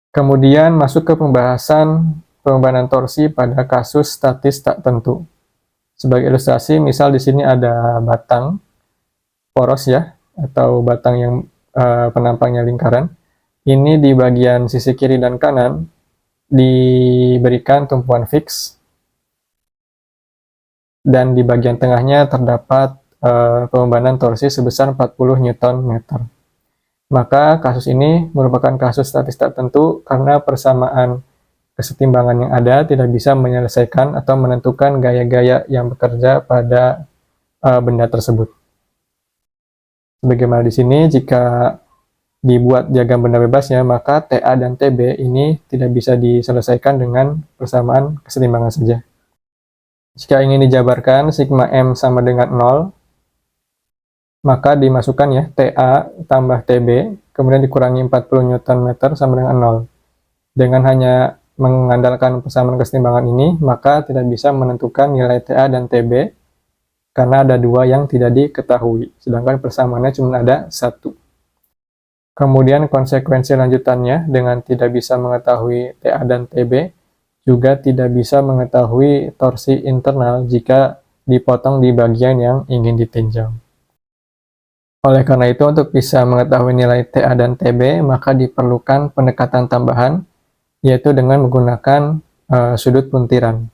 Kemudian masuk ke pembahasan torsi pada kasus statis tak tentu. Sebagai ilustrasi, misal di sini ada batang poros ya, atau batang yang penampangnya lingkaran. Ini di bagian sisi kiri dan kanan diberikan tumpuan fix, dan di bagian tengahnya terdapat pembebanan torsi sebesar 40 Nm. Maka kasus ini merupakan kasus statis tak tentu karena persamaan kesetimbangan yang ada tidak bisa menyelesaikan atau menentukan gaya-gaya yang bekerja pada benda tersebut. Sebagaimana di sini, jika dibuat diagram benda bebasnya, maka TA dan TB ini tidak bisa diselesaikan dengan persamaan kesetimbangan saja. Jika ingin dijabarkan sigma M sama dengan 0, maka dimasukkan ya TA tambah TB, kemudian dikurangi 40 Nm sama dengan 0. Dengan hanya mengandalkan persamaan kesetimbangan ini, maka tidak bisa menentukan nilai TA dan TB, karena ada dua yang tidak diketahui, sedangkan persamaannya cuma ada satu. Kemudian konsekuensi lanjutannya, dengan tidak bisa mengetahui TA dan TB, juga tidak bisa mengetahui torsi internal jika dipotong di bagian yang ingin ditinjau. Oleh karena itu, untuk bisa mengetahui nilai TA dan TB, maka diperlukan pendekatan tambahan, yaitu dengan menggunakan sudut puntiran.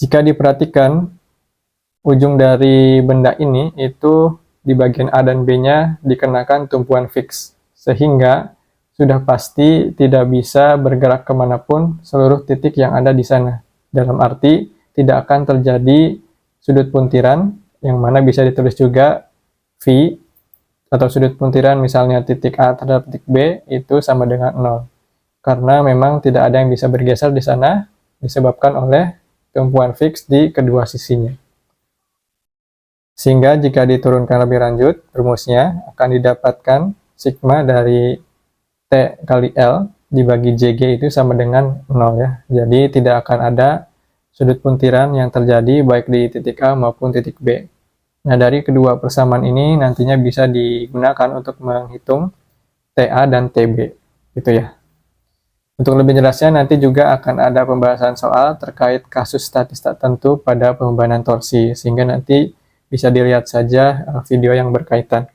Jika diperhatikan, ujung dari benda ini itu di bagian A dan B-nya dikenakan tumpuan fix, sehingga sudah pasti tidak bisa bergerak kemanapun seluruh titik yang ada di sana. Dalam arti, tidak akan terjadi sudut puntiran, yang mana bisa ditulis juga V, atau sudut puntiran misalnya titik A terhadap titik B itu sama dengan 0. Karena memang tidak ada yang bisa bergeser di sana, disebabkan oleh tumpuan fix di kedua sisinya. Sehingga jika diturunkan lebih lanjut, rumusnya akan didapatkan sigma dari T kali L dibagi JG itu sama dengan 0 ya. Jadi tidak akan ada sudut puntiran yang terjadi baik di titik A maupun titik B. Nah, dari kedua persamaan ini nantinya bisa digunakan untuk menghitung TA dan TB, gitu ya. Untuk lebih jelasnya, nanti juga akan ada pembahasan soal terkait kasus statis tak tentu pada pembebanan torsi, sehingga nanti bisa dilihat saja video yang berkaitan.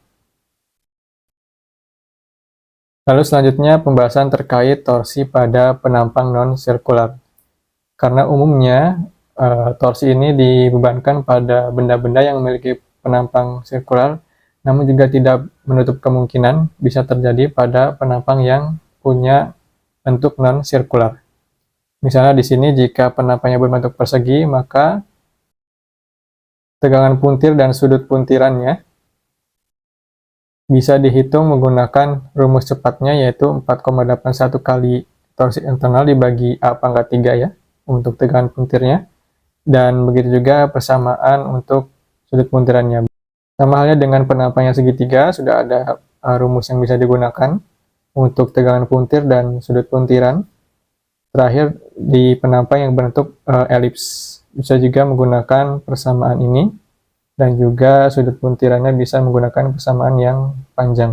Lalu selanjutnya pembahasan terkait torsi pada penampang non-sirkular. Karena umumnya torsi ini dibebankan pada benda-benda yang memiliki penampang sirkular, namun juga tidak menutup kemungkinan bisa terjadi pada penampang yang punya bentuk non-sirkular. Misalnya di sini jika penampangnya berbentuk persegi, maka tegangan puntir dan sudut puntirannya bisa dihitung menggunakan rumus cepatnya, yaitu 4,81 kali torsi internal dibagi A pangkat 3 ya, untuk tegangan puntirnya. Dan begitu juga persamaan untuk sudut puntirannya. Sama halnya dengan penampang yang segitiga, sudah ada rumus yang bisa digunakan untuk tegangan puntir dan sudut puntiran. Terakhir, di penampang yang berbentuk elips, bisa juga menggunakan persamaan ini, dan juga sudut puntirannya bisa menggunakan persamaan yang panjang.